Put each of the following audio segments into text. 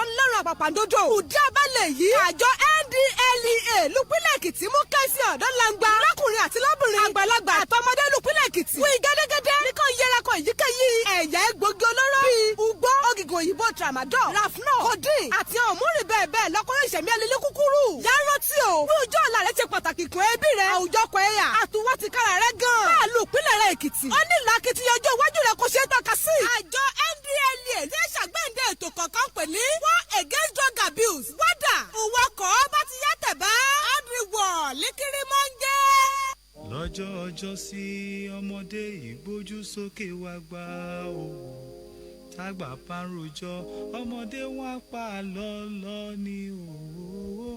ọlọ́run àpàpàǹdodo òde abálẹ̀ yìí àjọ NDLEA lùpínlẹ̀ Èkìtì mú kẹ́sì ọ̀dọ́ langba lákùnrin àti lóbìnrin àgbàlagbà àtọmọdé lùpínlẹ̀ Èkìtì fún ìgẹ́dẹ́gẹ́dẹ́ nìkan yẹra kan èyíkéyìí ẹ̀yà egbògi olóró bíi ugbó ògìgò òyìnbó tramadol rafnol codeine àti ọ̀múrì bẹ́ẹ̀ bẹ́ẹ̀ lọ́kùnrin ìṣẹ̀mí ẹlẹ́lẹ́ kúkúrú yàrá tí o ní ọjọ́ ọ̀la rẹ ṣe pàtàkì kún ẹbí rẹ àwùjọ kọ ẹ̀yà àtúwọ́ ti kára rẹ gan-an láàlú ìpínlẹ̀ rẹ Èkìtì ó nílò akitiyan ọjọ́ iwájú rẹ kò ṣe é tọ́ka sí. àjọ NDLEA ní ṣàgbéǹde ètò kọ̀ọ̀kan pè ní war against drug abuse wádà òwòkọ̀ bá ti yá tẹ̀bá adriwọ̀ lékiri máa ń jẹ́. lọ́jọ́ ọjọ́ sí ọmọdé ìgbójú sókè wá gbá o tágbà párojọ́ ọmọdé wá pa lọ́lọ́ ní òwò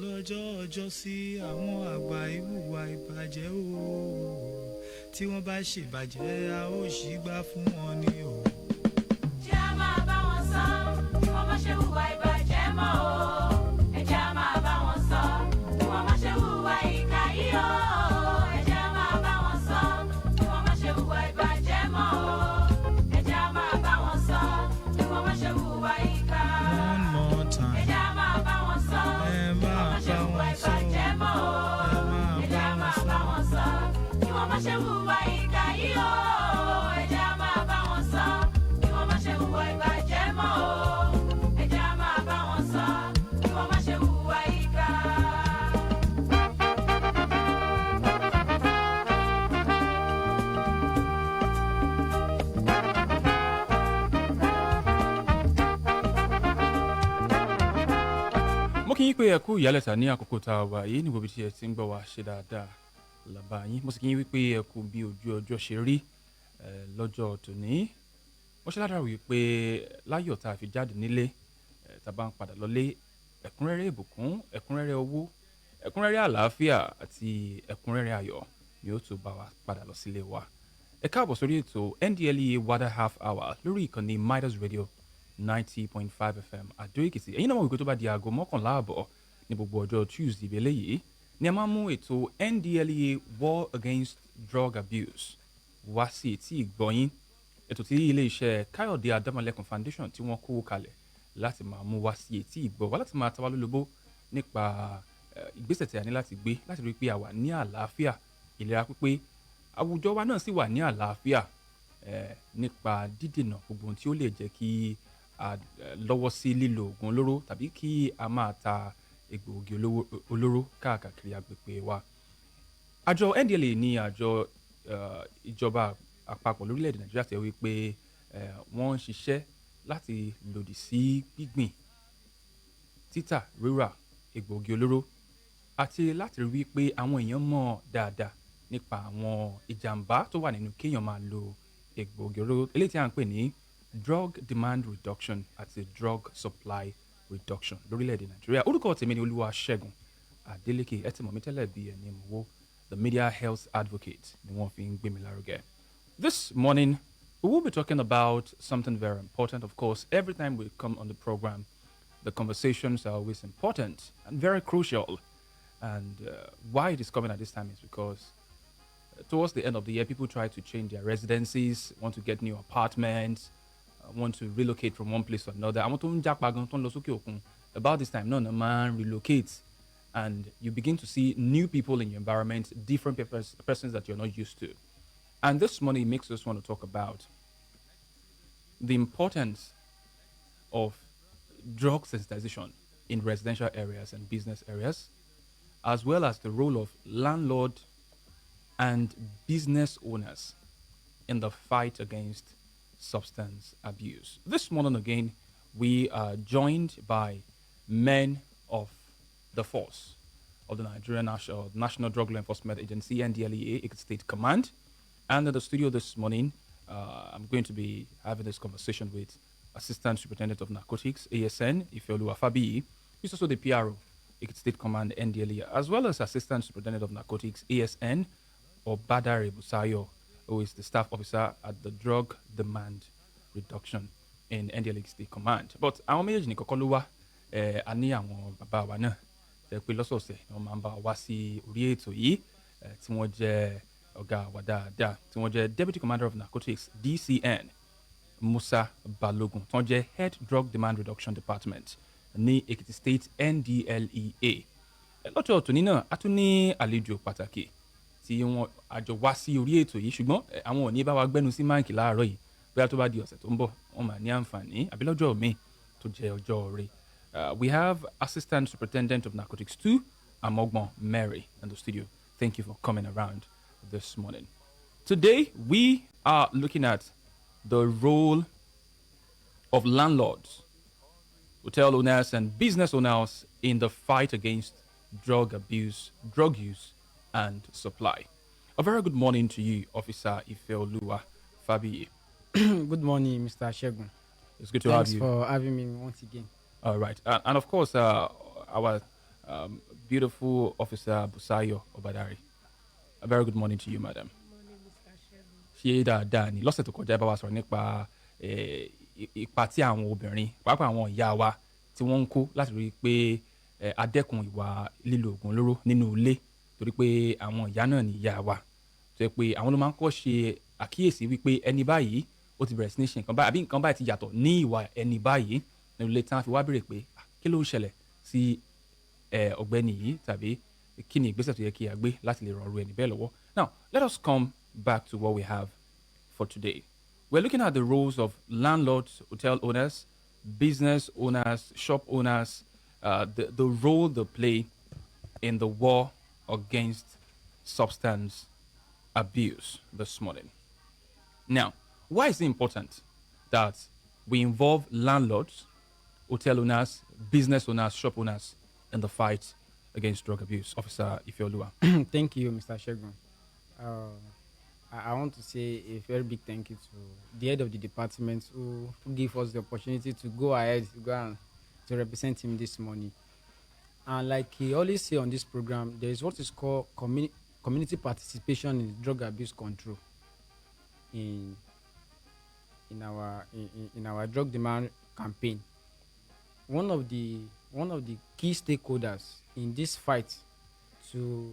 lọ́jọ́ ọjọ́ sí àwọn àgbà ìhùwà ìbàjẹ́ o tí wọ́n bá ṣèbàjẹ́ a ó ṣì gbà fún wọn ní o. jẹ́ a máa bá wọn sọ tí wọ́n bá ṣe hùwà ìbàjẹ́ mọ́ o ẹ jẹ́ a máa bá wọn sọ tí wọ́n bá ṣe hùwà ìkà yìí o ẹ jẹ́ a máa bá wọn sọ tí wọ́n bá ṣe hùwà ìbàjẹ́ mọ́ o ẹ jẹ́ a máa bá wọn sọ tí wọ́n bá ṣe hùwà ìkà. One more time. ẹ jẹ́ a máa bá wọn sọ tí wọ́n bá ṣe hùwà ìbàjẹ́ mọ́ o ẹ jẹ́ a máa bá wọn sọ tí wọ́n bá ṣe hùwà ìkà yìí o ẹ jẹ́ a máa bá wọn sọ tí wọ́n bá ṣe hùwà ìbàjẹ́ mọ́ o ẹ jẹ́ a máa bá wọn sọ tí wọ́n bá ṣe hùwà ìkà. mo kí yín pé ẹ kú ìyálẹ̀ta ní àkókò tá a wà yìí ní gbogbo tí ẹ ti ń gbọ́ wá ṣe dáadáa làbá yín mo sì kí yín wípé ẹ kú bí ojú ọjọ́ ṣe rí lọ́jọ́ tòní mo ṣe ládàá wípé láyọ̀ tá a fi jáde nílé tá a bá ń padà lọlé ẹ̀kúnrẹ́rẹ́ ìbùkún ẹ̀kúnrẹ́rẹ́ owó ẹ̀kúnrẹ́rẹ́ àlàáfíà àti ẹ̀kúnrẹ́rẹ́ ayọ̀ ni ó tún bá wa padà lọ sílé wa ẹ káàbọ̀ sórí ètò NDLEA Wada Half Hour lórí ìkànnì Midas Radio 90.5 FM Àdó Èkìtì ẹ̀yin náà mọ̀ wípé tó bá di aago 11 ààbọ̀ ní gbogbo ọjọ́ Tuesday ìbẹ̀lẹ̀ yìí ni a máa mú ètò NDLEA War Against Drug Abuse wá sí etí ìgbọ̀yín ètò tí ilé-iṣẹ́ Káyọ̀dé Adámọ̀lẹ́kùn Foundation tí wọ́n kó kalẹ̀ láti máa mú wá sí etí ìgbọ̀ wá láti máa ta wá lólobó nípa ìgbésẹ̀ tí a ní láti gbé láti rí pé a wà ní àlàáfíà ìlera pípé àwùjọ wa náà sì wà ní àlàáfíà nípa dídènà gbogbo ohun tí ó lè jẹ́ kí a lọ́wọ́ sí lílo oògùn olóró tàbí kí a máa ta egbòogi olóró káàkiri agbègbè wa. Àjọ NDLEA ní àjọ ìjọba àpapọ̀ lórílẹ̀‐èdè Nàìjíríà tẹ̀ wípé wọ́n ń ṣiṣẹ́ láti lòdì sí gbígbìn títà rírà egbòogi olóró àti láti rí wípé àwọn èèyàn mọ̀ dáadáa nípa àwọn ìjàmbá tó wà nínú kéèyàn máa lo egbòogi olóró eléyìí tí a ń pè ní drug demand reduction àti drug supply reduction lórílẹ̀‐èdè Nàìjíríà. Orúkọ tèmi ni Olúwaṣẹ́gun Adélékè ẹ ti mọ̀ mí tẹ́lẹ̀ bí ẹni mọ̀wó the media health advocate ni wọ́n fi ń gbé mi lárugẹ. This morning we will be talking about something very important. Of course, every time we come on the program, the conversations are always important and very crucial. And why it is coming at this time is because towards the end of the year, people try to change their residencies, want to get new apartments, want to relocate from one place to another. About this time, no man relocates, and you begin to see new people in your environment, different persons that you're not used to. And this morning makes us want to talk about the importance of drug sensitization in residential areas and business areas, as well as the role of landlord and business owners in the fight against substance abuse. This morning again, we are joined by men of the force of the Nigerian National Drug Law Enforcement Agency, NDLEA, Ekiti State Command. And in the studio this morning, I'm going to be having this conversation with Assistant Superintendent of Narcotics, ASN, Ifeolu Afabi, who's also the PRO, Ekiti State Command, NDLEA, as well as Assistant Superintendent of Narcotics, ASN, Obadare Busayo, who is the staff officer at the Drug Demand Reduction in NDLEA State Command. But àwọn méjèèjì ní kọ́kọ́ ló wá a ní àwọn bàbá wa náà tẹ́ pé lọ́sọ̀ọ̀sẹ̀ ni wọ́n máa ń bá wá sí orí ètò yìí tí wọ́n jẹ́ ọ̀gá wa dáadáa tí wọ́n jẹ́ Deputy Commander of Narcotics, DCN, Musa Balogun tó ń jẹ́ Head Drug Demand Reduction Department ní Ekiti State NDLEA. Lọ́jọ́ tòní náà a tún ní àlejò pàtàkì tí wọ́n àjọ wá sí orí ètò yìí ṣùgbọ́n àwọn ò ní bá wa gbẹ́nu sí máìkì láàárọ̀ yìí bóyá tó bá di ọ̀sẹ̀ tó ń bọ̀ wọ́n máa ní àǹfààní àbí lọ́jọ́ míì tó jẹ́ ọjọ́ rẹ̀. We have Assistant Superintendent of Narcotics 2, Amogbon Mary, in the studio. Thank you for coming around this morning. Today, we are looking at the role of landlords, hotel owners, and business owners in the fight against drug abuse, drug use, and supply. A very good morning to you, Officer Ifeoluwa Fabiyi. Good morning, Mr. Shegun. It's good to have you. Thanks for having me once again. All right. And of course, our beautiful Officer Busayo Obadari. A very good morning to you, madam. Ṣé dáadáa ni lọ́sẹ̀ tó kọjá bá wa sọ̀rọ̀ nípa ipa tí àwọn obìnrin pàápàá àwọn ìyá wa tí wọ́n ń kó láti rí i pé adẹ́kun ìwà lílo oògùn olóró nínú ilé torí pé àwọn ìyá náà ni ìyá wa tó yẹ pé àwọn ló máa ń kọ́ ṣe àkíyèsí wípé ẹni báyìí ó ti bẹ̀rẹ̀ sí ní ṣe nǹkan báyìí àbí nǹkan báyìí ti yàtọ̀ ní ìwà ẹni báyìí nínú ilé tí wọ́n fi wá béèrè pé kí ló ń ṣẹlẹ̀ sí ọ̀gbẹ́ni yìí tàbí kí ni ìgbésẹ̀ tó yẹ kí a gbé láti lè rọrùn ẹni bẹ́ẹ̀ lọ́wọ́. Now, let us come back to what we have for today. We're looking at the roles of landlords, hotel owners, business owners, shop owners, the role they play in the war against substance abuse this morning. Now, why is it important that we involve landlords, hotel owners, business owners, shop owners in the fight against drug abuse? Officer Ifeoluwa. Thank you, Mr. Shegun. I want to say a very big thank you to the head of the department who gave us the opportunity to go ahead and to represent him this morning. And like he always say on this program, there is what is called community participation in drug abuse control in our drug demand campaign. One of the key stakeholders in this fight to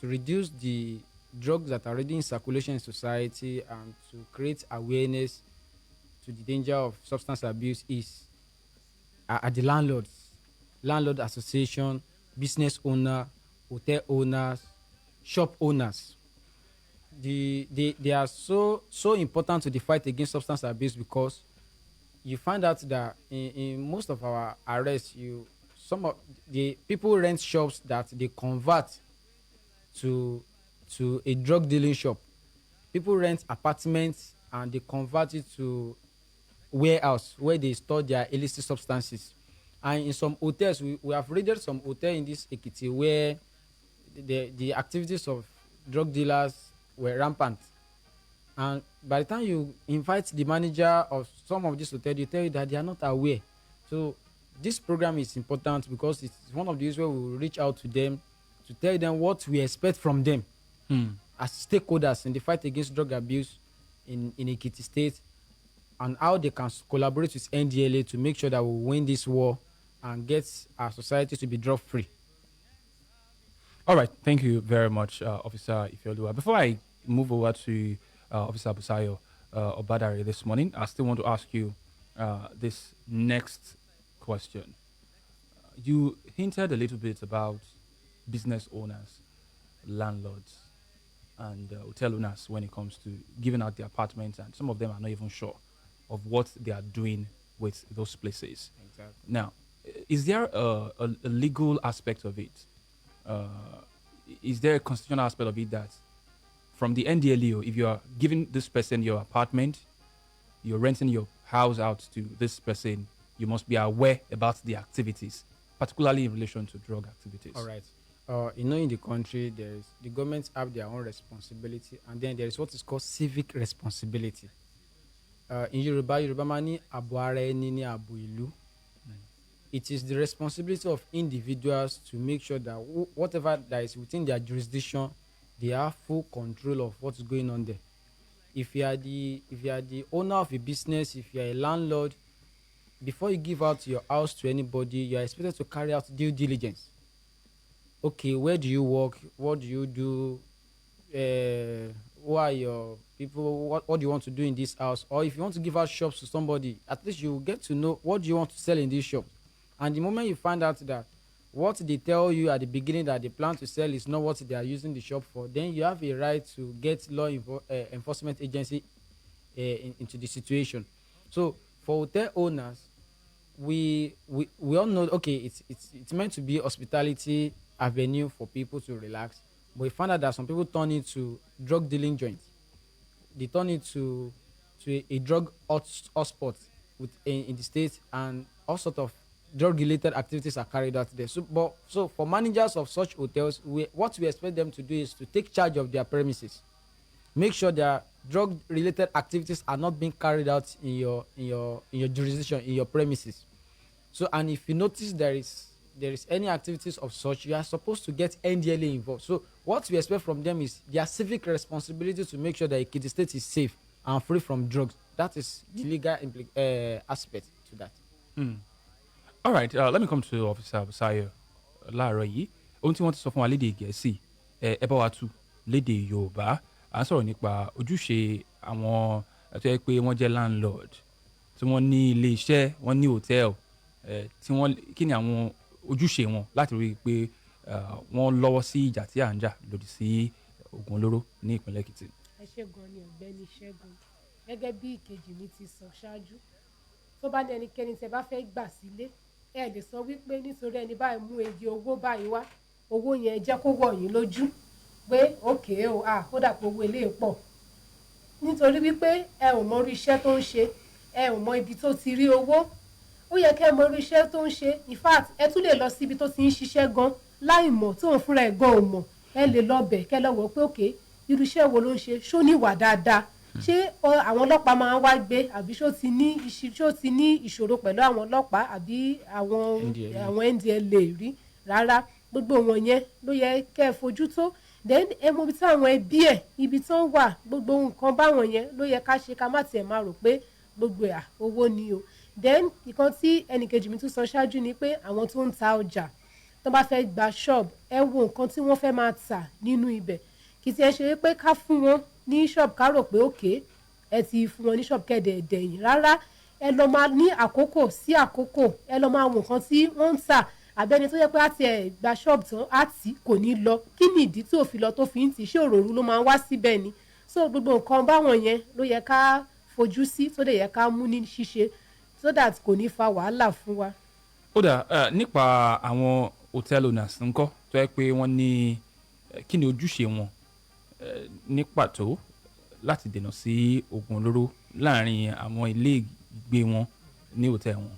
reduce the drugs that are already in circulation in society and to create awareness to the danger of substance abuse are the landlord association, business owner, hotel owners, shop owners. They are so important to the fight against substance abuse because you find out that in most of our arrests, some of the people rent shops that they convert to a drug dealing shop. People rent apartments and they convert it to warehouse where they store their illicit substances. And in some hotels, we have raided some hotel in this Ekiti where the activities of drug dealers were rampant. And by the time you invite the manager of some of these hotels, they tell you that they are not aware. So this program is important because it's one of the ways where we will reach out to them to tell them what we expect from them as stakeholders in the fight against drug abuse in Ekiti State, and how they can collaborate with NDLA to make sure that we win this war and get our society to be drug free. All right. Thank you very much, Officer Ifeoluwa. Before I move over to Officer Busayo Obadari this morning, I still want to ask you this next question. You hinted a little bit about business owners, landlords, and hotel owners when it comes to giving out the apartments, and some of them are not even sure of what they are doing with those places. Exactly. Now, is there a legal aspect of it? Is there a constitutional aspect of it that from the NDLEO, if you are giving this person your apartment, you're renting your house out to this person, you must be aware about the activities, particularly in relation to drug activities? All right. In the country, the governments have their own responsibility, and then there is what is called civic responsibility. In Yoruba mani abu ara eni ni abu ilu. It is the responsibility of individuals to make sure that whatever that is within their jurisdiction, they have full control of what's going on there. If you are the owner of a business, if you are a landlord, before you give out your house to anybody, you are expected to carry out due diligence. Okay, where do you work? What do you do? who are your people, what do you want to do in this house, or if you want to give out shops to somebody, at least you will get to know what do you want to sell in this shop. And the moment you find out that what they tell you at the beginning that they plan to sell is not what they are using the shop for, then you have a right to get enforcement agency into the situation. So for hotel owners, we all know, okay, it's meant to be hospitality avenue for people to relax, but we found out that some people turn it to drug dealing joints. They turn it to a drug hotspot in the state, and all sort of drug related activities are carried out there. So for managers of such hotels, what we expect them to do is to take charge of their premises, make sure their drug related activities are not being carried out in your jurisdiction, in your premises. So, and if you notice there is any activities of such, you are supposed to get NDLA involved. So what we expect from them is their civic responsibility to make sure that Ekiti State is safe and free from drugs. That is the legal aspect to that. All right, let me come to Officer Busayo láàárọ̀ yìí. Ohun tí wọ́n ti sọ fún wa lédè Gẹ̀ẹ́sì, ẹ bá wa tú lédè Yorùbá. À ń sọ̀rọ̀ nípa ojúṣe àwọn tó yẹ pé wọ́n jẹ́ landlord, tí wọ́n ní ilé iṣẹ́, wọ́n ní hòtẹ́ẹ̀lì, kí ni àwọn ojúṣe wọn láti rí i pé wọ́n lọ́wọ́ sí ìjà tí à ń jà lòdì sí oògùn olóró ní ìpínlẹ̀ Èkìtì. Ẹ ṣé gan ni Ọ̀gbẹ́ni Ṣẹ́gun, gẹ́gẹ́ bí ìkejì mi ti sọ ṣáájú, tó bá ní ẹnikẹ́ni tẹ́ bá fẹ́ gbà sílé, ẹ lè sọ wípé nítorí ẹni báyìí mú egi owó báyìí wá, owó yẹn jẹ́ kó wọ̀ yín lójú pé òkè o ó dà pé owó eléyìí pọ̀, nítorí wípé ẹ ò mọ orí iṣẹ́ tó ń ṣe, ẹ ò mọ ibi tó ti rí owó. Ó yẹ kẹ́ mọ orí iṣẹ́ tó ń ṣe. In fact, ẹ tún lè lọ sí ibi tó ti ń ṣiṣẹ́ gan láì mọ̀, tí òun fúnra ẹ̀ gan ò mọ̀. Ẹ lè lọ bẹ̀ kẹ́ lọ wò pé òkè irú iṣẹ́ wo ló ń ṣe, ṣó ní ìwà dáadáa, ṣé àwọn ọlọ́pàá máa ń wá gbé, àbí ṣó ti ní ìṣòro pẹ̀lú àwọn ọlọ́pàá àbí àwọn NDLA rí. Rárá, gbogbo wọn yẹn ló yẹ kẹ́ ẹ fojú tó. Then ẹ mọ ibi tí àwọn ẹbí ẹ̀, ibi tí wọ́n wà, gbogbo nǹkan báwọn yẹn ló yẹ ká ṣe, ká má tiẹ̀ máa rò pé gbogbo owó ni o. Then nǹkan tí ẹnìkejì mi tún sọ ṣáájú ni pé àwọn tó ń ta ọjà tó bá fẹ́ gba shop, ẹ wo nǹkan tí wọ́n fẹ́ máa tà nínú ibẹ̀. Kì í tiẹ̀ ṣe pé ká fún wọn ní shop ká rò pé òkè ẹ ti fún wọn ní shop kẹ́ẹ̀dẹ̀ẹ̀dẹ̀yìn. Rárá, ẹ lọ máa ní àkókò sí àkókò, ẹ lọ máa wo nǹkan tí wọ́n ń tà. Àbẹ́ni tó yẹ pé á ti ẹ̀ gba shop tán á tì kò ní lọ. Kí ni ìdí tí ò fi lọ tó fi ń tì? Ṣé òròrú ló máa ń wá síbẹ̀ ni? So gbogbo nǹkan báwọn yẹn ló yẹ ká fojú sí, tó dẹ̀ yẹ ká mú ní ṣíṣe, so that kò ní fa wàhálà fún wa. Ó dà, nípa àwọn hotel owners ńkọ́ tó yẹ pé wọ́n ní kí ni ojúṣe wọn ní pàtó láti dènà sí oògùn olóró láàrin àwọn ilé ìgbé wọn ní hotel wọn.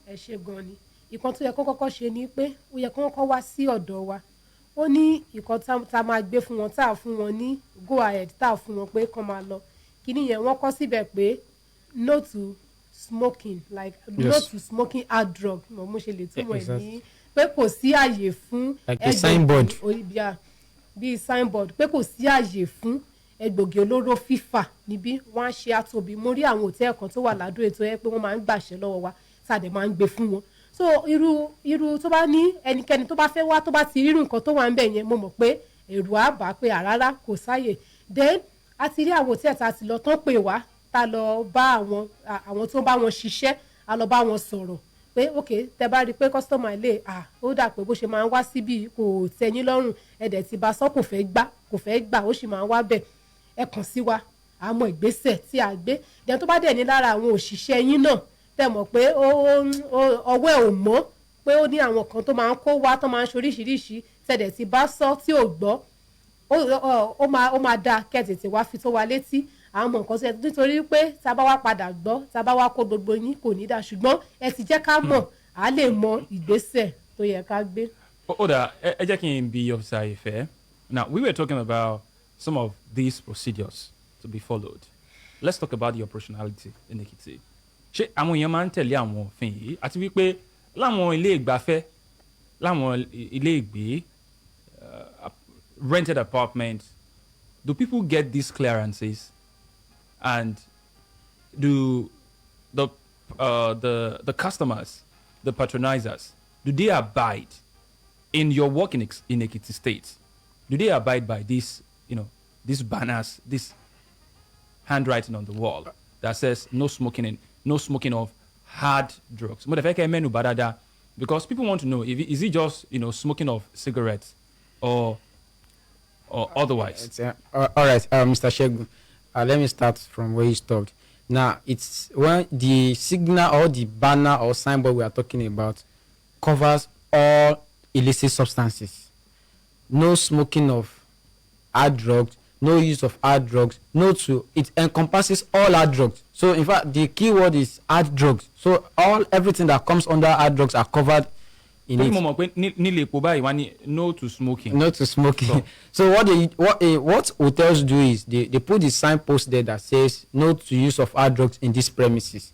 Ẹ ṣé gan ni. Ìkan tó yẹ kó kọ́kọ́ ṣe ni pé ó yẹ kó kọ́kọ́ wá sí ọ̀dọ̀ wa. Ó ní ìkan tá a máa gbé fún wọn, tá a fún wọn ní go ahead, tá a fún wọn pé kán máa lọ. Kíní yẹn wọ́n kọ́ síbẹ̀ pé no to smoking, like yes. No to smoking hard drug. Mo ṣe lè túmọ̀ ẹ̀ ní pé kò sí àyè fún signboard bíi signboard, pé kò sí àyè fún egbògi olóró fífà níbí. Wọ́n á ṣe àtòbí. Mo rí àwọn hòtẹ́ẹ̀lì kan tó wà ládùúgbò ètò ẹ pé wọ́n máa ń gbàṣẹ lọ́wọ́ wa, tá a dẹ̀ máa ń gbé fún wọn. So irú tó bá ní ẹnikẹ́ni tó bá fẹ́ wá, tó bá ti rírun nǹkan tó wà ń bẹ̀ yẹn, mo mọ̀ pé èrò á bà pé àrárá kò sáyè. Then a ti rí àwọn hòtẹ́ẹ̀lì tá a ti lọ tán pè wá, tá lọ bá àwọn tó bá wọn ṣiṣẹ́, a lọ bá wọn sọ̀rọ̀ pé ok, tẹ bá rí pé kọ́sítọ́mà ilé ó dà pé bó ṣe máa ń wá síbí kò tẹ́yín lọ́rùn, ẹ̀dẹ̀ ti bá sọ kò fẹ́ gbà ó sì máa ń wá bẹ̀, ẹ kàn sí wa, àmọ́ ìgbésẹ̀ tí a gbé. Then tó bá dẹ̀ ní lára àwọn òṣìṣẹ́ yín náà tẹ mọ̀ pé ọwọ́ ẹ̀ ò mọ́, pé ó ní àwọn kan tó máa ń kó wá, tó máa ń ṣoríṣiríṣi, tẹ̀dẹ̀ ti bá sọ tí ò gbọ́, ó máa dáa kẹ́ tètè wá fi tó wa létí àwọn nǹkan tó yẹ, nítorí pé tá a bá wá padà gbọ́, tá a bá wá kó gbogbo yín kò ní dá, ṣùgbọ́n ẹ ti jẹ́ ká mọ̀, à lè mọ ìgbésẹ̀ tó yẹ ká gbé. Ó dà, ẹ jẹ́ kí n bi Officer Ife. Now, we were talking about some of these procedures to be followed. Let's talk about the operationality in Ekiti. Ṣé àwọn èèyàn máa ń tẹ̀lé àwọn òfin yìí, àti wípé láwọn ilé ìgbafẹ́, láwọn ilé ìgbé, rented apartments, do people get these clearances? And do the customers, the patronizers, do they abide in your work in Ekiti State? Do they abide by these, these banners, this handwriting on the wall that says no smoking of hard drugs. But if I menu badada, because people want to know if is it just smoking of cigarettes or otherwise. All right, Mr. Shegun. Let me start from where you stopped. Now, it's when the signal or the banner or signboard we are talking about covers all illicit substances. No smoking of hard drugs, no use of hard drugs, it encompasses all hard drugs. So, in fact, the key word is hard drugs. So, everything that comes under hard drugs are covered in it. No to smoking. No to smoking. So what hotels do is they put the signpost there that says no to use of hard drugs in these premises.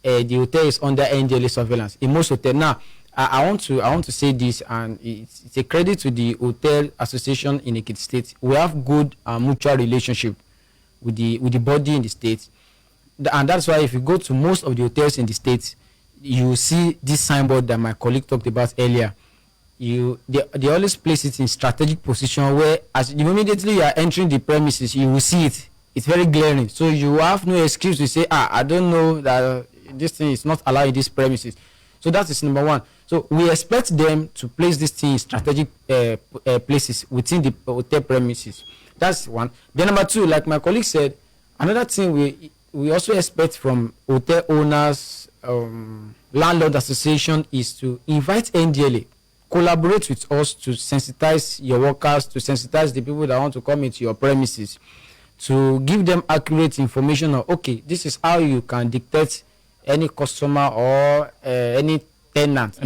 The hotel is under NDLA surveillance. In most hotels now, I want to say this, and it's a credit to the Hotel Association in Ekiti State. We have good mutual relationship with the body in the state, and that's why if you go to most of the hotels in the state, you see this signboard that my colleague talked about earlier. They always place it in strategic position where immediately you are entering the premises, you will see it. It's very glaring. So you have no excuse to say, I don't know that this thing is not allowed in these premises. So that is number one. So we expect them to place this thing in strategic places within the hotel premises. That's one. Then number two, like my colleague said, another thing we also expect from hotel owners, landlord association, is to invite NDLA, collaborate with us to sensitize your workers, to sensitize the people that want to come into your premises, to give them accurate information on, okay, this is how you can dictate any customer or any tenant,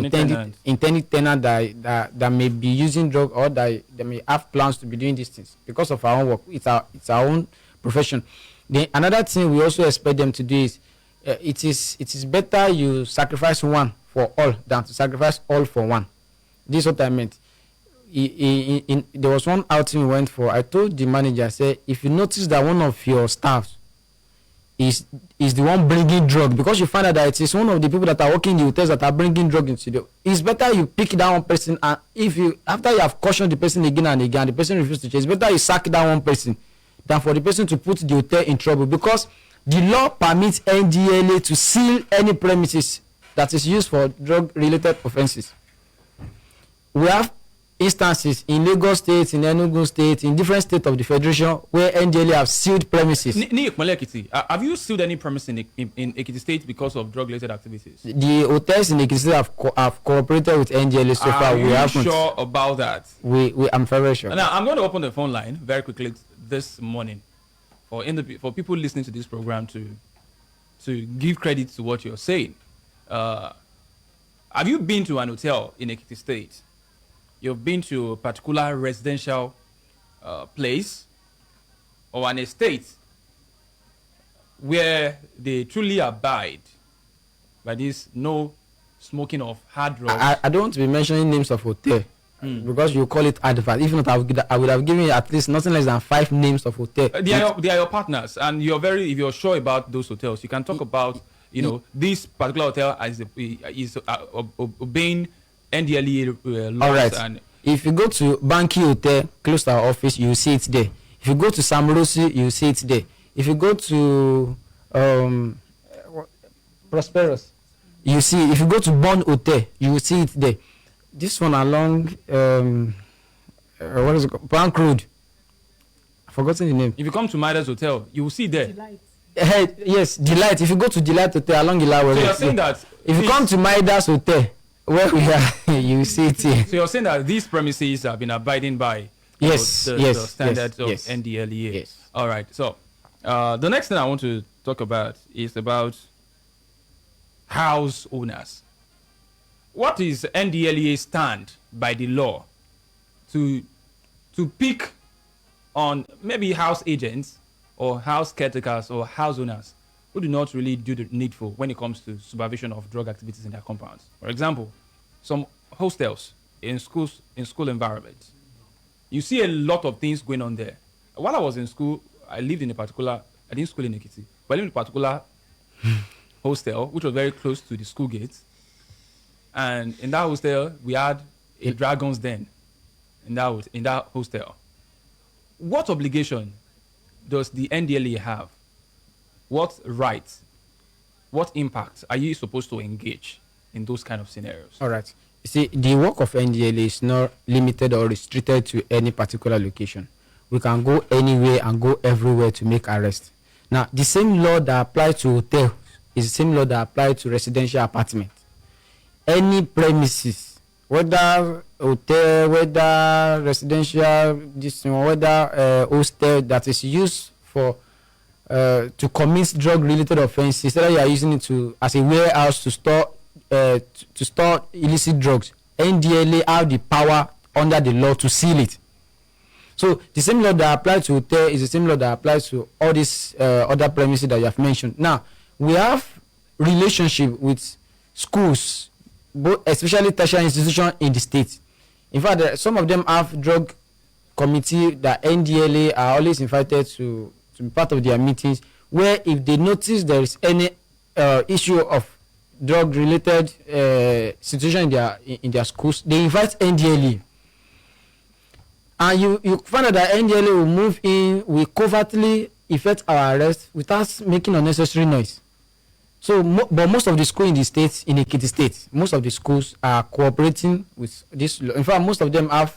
intended tenant that may be using drug or that may have plans to be doing these things because of our own work. It's our own profession. Then another thing we also expect them to do is it is better you sacrifice one for all than to sacrifice all for one. This is what I meant. There was one outing we went for. I told the manager, I said, if you notice that one of your staff is the one bringing drug, because you find out that it is one of the people that are working in the hotels that are bringing drug into the, it's better you pick that one person, and after you have cautioned the person again and again, the person refuses to change, it's better you sack that one person than for the person to put the hotel in trouble, because the law permits NDLA to seal any premises that is used for drug-related offences. We have instances in Lagos State, in Enugu State, in different states of the Federation where NDLA have sealed premises. Have you sealed any premise in Ekiti State because of drug-related activities? The hotels in Ekiti State have cooperated with NDLA so far. We haven't. Are you sure about that? I'm very sure. Now, I'm going to open the phone line very quickly this morning for people listening to this program to give credit to what you're saying. Have you been to an hotel in Ekiti State? You've been to a particular residential place or an estate where they truly abide by this no smoking of hard drugs. I don't want to be mentioning names of hotel because you call it advert. If not, I would have given you at least nothing less than 5 names of hotel. They are your partners, and if you're sure about those hotels, you can talk about this particular hotel is obeying NDLEA laws. All right. And if you go to Banki Hotel close to our office, you will see it there. If you go to Samrosi, you will see it there. If you go to Prosperous, you see. If you go to Bond Hotel, you will see it there. This one along what is it called? Bank Road. I've forgotten the name. if you come to Midas Hotel, you will see there. Delight. Yes, Delight. If you go to Delight Hotel along Ilawe, So you're saying that if you come to Midas Hotel, where we are, you see it here. So you're saying that these premises have been abiding by the standards of yes. NDLEA. Yes. All right. So the next thing I want to talk about is about house owners. What is NDLEA stand by the law to pick on maybe house agents or house caretakers or house owners who do not really do the needful when it comes to supervision of drug activities in their compounds? For example, some hostels in school environments, you see a lot of things going on there. While I was in school, I didn't school in Ekiti, but I lived in a particular hostel which was very close to the school gates. And in that hostel, we had a dragon's den in that hostel. what obligation does the NDLA have? What rights, what impact are you supposed to engage in those kind of scenarios? All right. You see, the work of NDLA is not limited or restricted to any particular location. We can go anywhere and go everywhere to make arrest. Now, the same law that applies to hotel is the same law that applies to residential apartment. Any premises, whether hotel, whether residential, whether hostel that is used for to commit drug-related offenses, whether you are using it as a warehouse to store illicit drugs, NDLA have the power under the law to seal it. So the same law that applies to hotel is the same law that applies to all these other premises that you have mentioned. Now, we have relationship with schools, especially tertiary institutions in the state. In fact, some of them have drug committee that NDLA are always invited to be part of their meetings, where if they notice there is any issue of drug-related situation in their schools, they invite NDLA. And you find out that NDLA will move in, will covertly effect our arrest without making unnecessary noise. So, but most of the schools in the states, in Ekiti State, most of the schools are cooperating with this law. In fact, most of them have,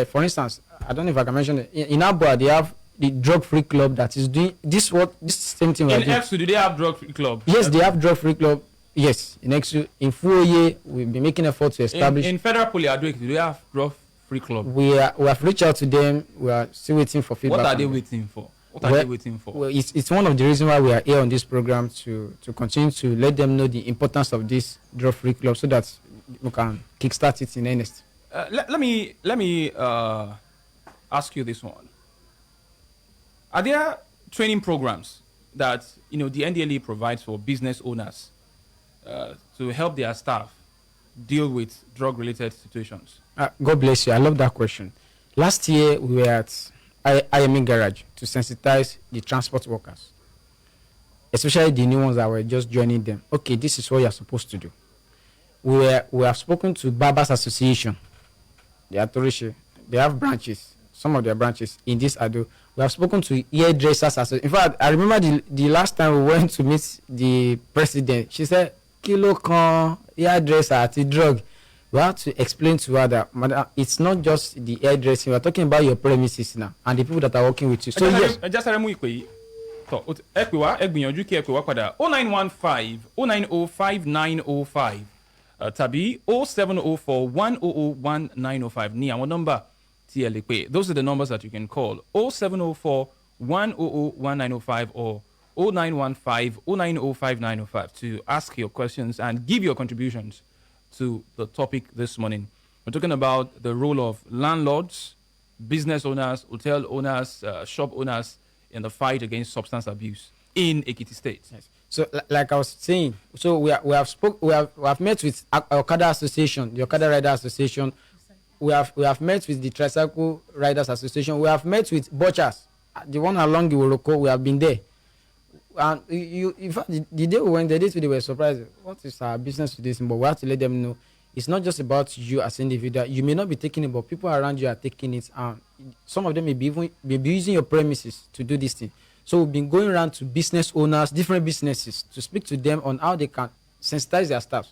for instance, I don't know if I can mention it, in Abua, they have the drug-free club that is doing this same thing. In EXU, do they have drug-free club? Yes, they have drug-free club. Yes, in EXU. In Fuoye, we've been making efforts to establish. In Federal Polyadric, do they have drug-free club? We have reached out to them. We are still waiting for feedback. What are they waiting for? Well, it's one of the reasons why we are here on this program to continue to let them know the importance of this drug-free club so that we can kickstart it in earnest. Let me ask you this one. Are there training programs that the NDLA provides for business owners to help their staff deal with drug-related situations? God bless you. I love that question. Last year, we were at IME Garage to sensitize the transport workers, especially the new ones that were just joining them. Okay, this is what you're supposed to do. We have spoken to Barbers Association. They have branches, some of their branches in this Ado. We have spoken to hairdressers. In fact, I remember the last time we went to meet the president. She said, "Kilo kan hairdresser ati drug." We have to explain to her that, madam, it's not just the hairdressing. We are talking about your premises now and the people that are working with you. So yes. Just a ekwewa egbiyanju ki ekwewa pada 0915 0905905 tabi 0704 1001905 ni àwọn number tí ẹ lè pè. Those are the numbers that you can call. 0704 1001905 or 0915 0905905 to ask your questions and give your contributions to the topic this morning. We're talking about the role of landlords, business owners, hotel owners, shop owners in the fight against substance abuse in Ekiti State. Yes. So, like I was saying, so we have met with Okada Association, the Okada Rider Association. We have met with the Tricycle Riders Association. We have met with butchers, the one along the Woroko. We have been there. And in fact, the day we went there, they were surprised. What is our business with this? But we have to let them know it's not just about you as an individual. You may not be taking it, but people around you are taking it. And some of them may be using your premises to do this thing. So we've been going around to business owners, different businesses, to speak to them on how they can sensitize their staff.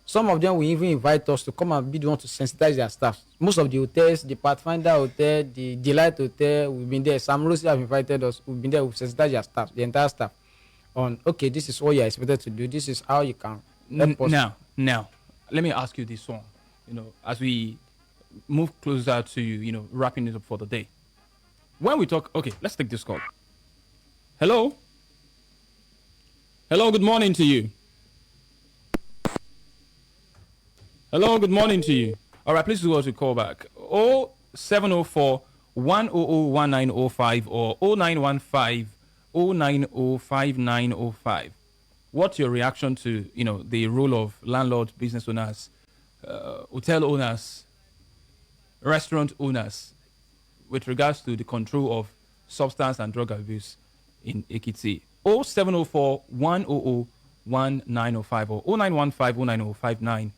Some of them will even invite us to come and be the one to sensitize their staff. Most of the hotels, the Pathfinder Hotel, the Delight Hotel, we've been there. Sam Rossi have invited us. We've been there. We've sensitized their staff, the entire staff, on, okay, this is what you're expected to do. This is how you can help us. Now, let me ask you this one. As we move closer to, wrapping it up for the day. When we talk, okay, let's take this call. Hello? Hello, good morning to you. Hello, good morning to you. All right, please do us a call back. 0704 1001905 or 0915 0905905. What's your reaction to, the role of landlord, business owners, hotel owners, restaurant owners with regards to the control of substance and drug abuse in Ekiti? 0704 1001905 or 0915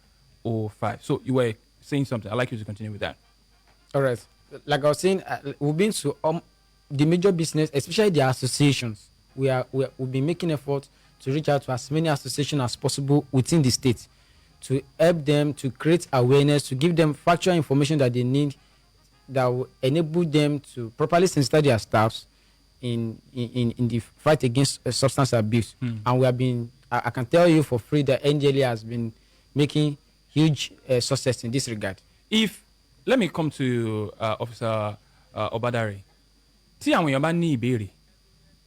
0905905. So you were saying something. I'd like you to continue with that. All right. Like I was saying, we've been to the major business, especially the associations, we've been making effort to reach out to as many associations as possible within the state to help them to create awareness, to give them factual information that they need that will enable them to properly sensitize their staffs in the fight against substance abuse. And we have been, I can tell you for free that NDLA has been making huge success in this regard. Let me come to Officer Obadare. Tí àwọn èèyàn bá ní ìbéèrè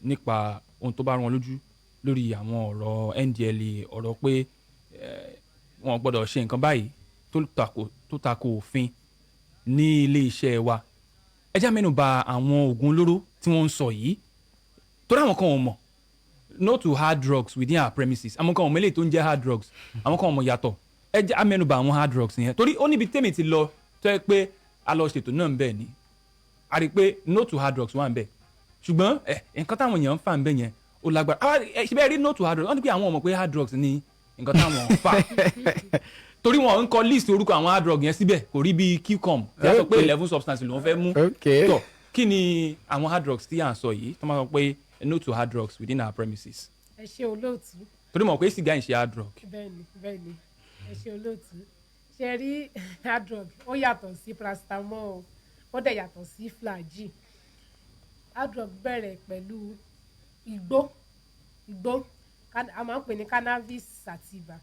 nípa ohun tó bá rán wọn lójú lórí àwọn ọ̀rọ̀ NDLA, ọ̀rọ̀ pé wọn gbọ́dọ̀ ṣe nǹkan báyìí tó tako òfin ní ilé iṣẹ́ wa, ẹ já mẹ́nu bà àwọn oògùn olóró tí wọ́n ń sọ yìí, torí àwọn kan ò mọ̀, no to hard drugs within our premises, àwọn kan ò mọ̀ eléyìí tó ń jẹ́ hard drugs, àwọn kan ò mọ̀ yàtọ̀, ẹ já mẹ́nu bà àwọn hard drugs yẹn, torí ó níbi tèmi ti lọ tó yẹ pé a lọ ṣètò náà ń bẹ̀ ni a rí i pé no to hard drugs wà ń bẹ̀, ṣùgbọ́n nǹkan táwọn èèyàn ń fà ń bẹ̀ yẹn ó lágbára, ṣe bẹ́ẹ̀ rí no to hard drugs, wọ́n ní pé àwọn mọ̀ pé hard drugs ni nǹkan táwọn ń fà torí wọn ń kọ list orúkọ àwọn hard drug yẹn síbẹ̀ kò rí bíi qcom tí a sọ pé 11 substances ló ń fẹ́ mú tó kí ni àwọn hard drugs tí à ń sọ yìí tó máa sọ pé no to hard drugs within our premises. ẹ ṣe olóòtú. torí mọ̀ pé sìgá ń ṣe hard drug. bẹ́ẹ̀ni ẹ ṣe olóòtú. ṣe rí hard drug ó yàtọ̀ sí paracetamol ó dẹ̀ yàtọ̀ sí flagyl. hard drug bẹ̀rẹ̀ pẹ̀lú igbó a máa ń pè ní cannabis sativa,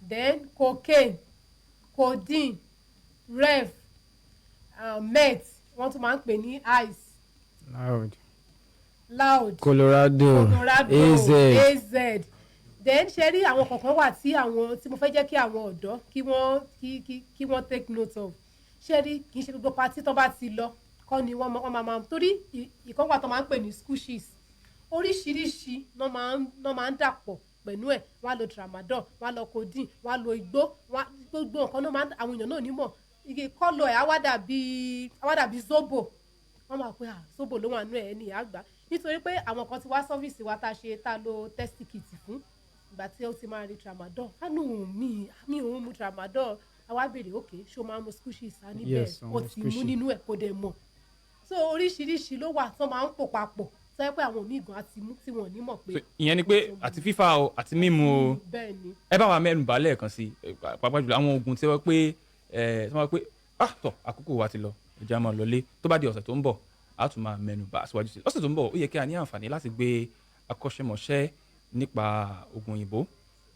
then cocaine, codeine, rev, meth, wọ́n tún máa ń pè ní ice, loud, Colorado, AZ. Then ṣe rí àwọn kọ̀ọ̀kan wà tí mo fẹ́ jẹ́ kí àwọn ọ̀dọ́ kí wọ́n take note of. ṣe rí kì í ṣe gbogbo party tó bá ti lọ kọ́ ni wọ́n máa torí ìkan wà tó máa ń pè ní squishes, oríṣiríṣi ló máa ń dàpọ̀ pẹ̀lú ẹ̀, wọ́n á lo tramadol, wọ́n á lo codeine, wọ́n á lo igbó, gbogbo nǹkan náà àwọn èèyàn náà nímọ̀ igi kọ́lọ̀ ẹ̀ á wá dàbí zobo, wọ́n máa pé zobo ló wà nú ẹ̀ ní àgbà, nítorí pé àwọn kan ti wá sọ́fíìsì wa tá a lo test kit fún ìgbà tí ó ti máa rí tramadol, mi ò mu tramadol, a wá béèrè òkè ṣó máa mu squishes a níbẹ̀ ó ti mú nínú ẹ̀ kó dẹ̀ mọ̀. So oríṣiríṣi ló wà tó máa ń pò papọ̀ sọ pé àwọn míì gan àti mú tí wọn ò ní mọ̀ pé. ìyẹn ni pé àti fífà o àti mímu o ẹ bá wa mẹ́nu bà lẹ́ẹ̀kan sí pàápàá jùlọ àwọn oògùn tí wọ́n pé tọ̀ àkókò wa ti lọ ìjà máa lọlé, tó bá di ọ̀sẹ̀ tó ń bọ̀ a tún máa mẹ́nu bà síwájú sí i. ọ̀sẹ̀ tó ń bọ̀ ó yẹ kí a ní àǹfààní láti gbé akọ́ṣẹ́mọṣẹ́ nípa oògùn òyìnbó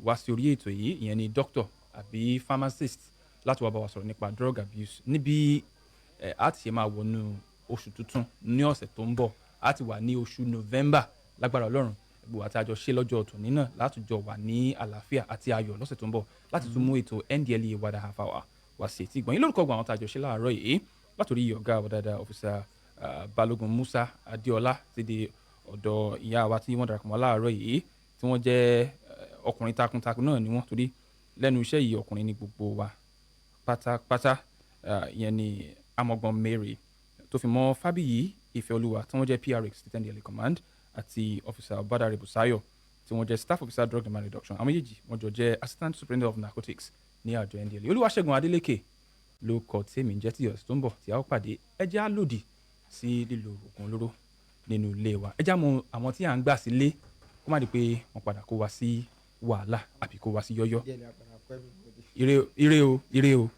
wá sí orí ètò yìí, ìyẹn ni doctor àbí pharmacist láti wá bá wa sọ̀rọ̀ nípa drug abuse níbi a ti ṣe máa wọnú oṣù tuntun ní ọ̀sẹ̀ tó ń bọ̀, a ti wà ní oṣù November lágbára Ọlọ́run, gbogbo àti àjọ ṣe lọ́jọ́ tòní náà látùjọ wà ní àlàáfíà àti ayọ̀ lọ́sẹ̀ tó ń bọ̀ láti tún mú ètò NDLEA wàdà half hour wá sí etí ìgbọ̀n yín lórúkọ àwọn àtàjọ ṣe láàárọ̀ yìí látòrí ọ̀gá ọ̀dàdà ọ̀fíìsà Balógun Musa Adéọlá ti di ọ̀dọ̀ ìyá wa tí wọ́n darapọ̀ mọ́ láàárọ̀ yìí tí wọ́n jẹ́ ọkùnrin takuntakun náà ni wọ́n, torí lẹ́nu iṣẹ́ yìí ọkùnrin ni gbogbo wa pátápátá, ìyẹn ni Amọ̀gbọ́n Mary tó fi mọ́ Fábíyì Ìfẹ́olúwa tí wọ́n jẹ́ PRX ti NDLEA command àti Officer Obadare Busayo tí wọ́n jẹ́ staff officer drug demand reduction, àwọn méjèèjì wọ́n jọ jẹ́ assistant superintendent of narcotics ní àjọ NDLEA. Olúwaṣẹ́gun Adélékè ló kọ tèmi jẹ́ tí ọ̀sẹ̀ tó ń bọ̀ tí a ó pàdé, ẹ jẹ́ á lòdì sí lílo oògùn olóró nínú ilé wa, ẹ jẹ́ á mọ àwọn tí à ń gbà sílé kó má di pé wọ́n padà kó wa sí wàhálà àbí kó wa sí yọ́yọ́. Ire o.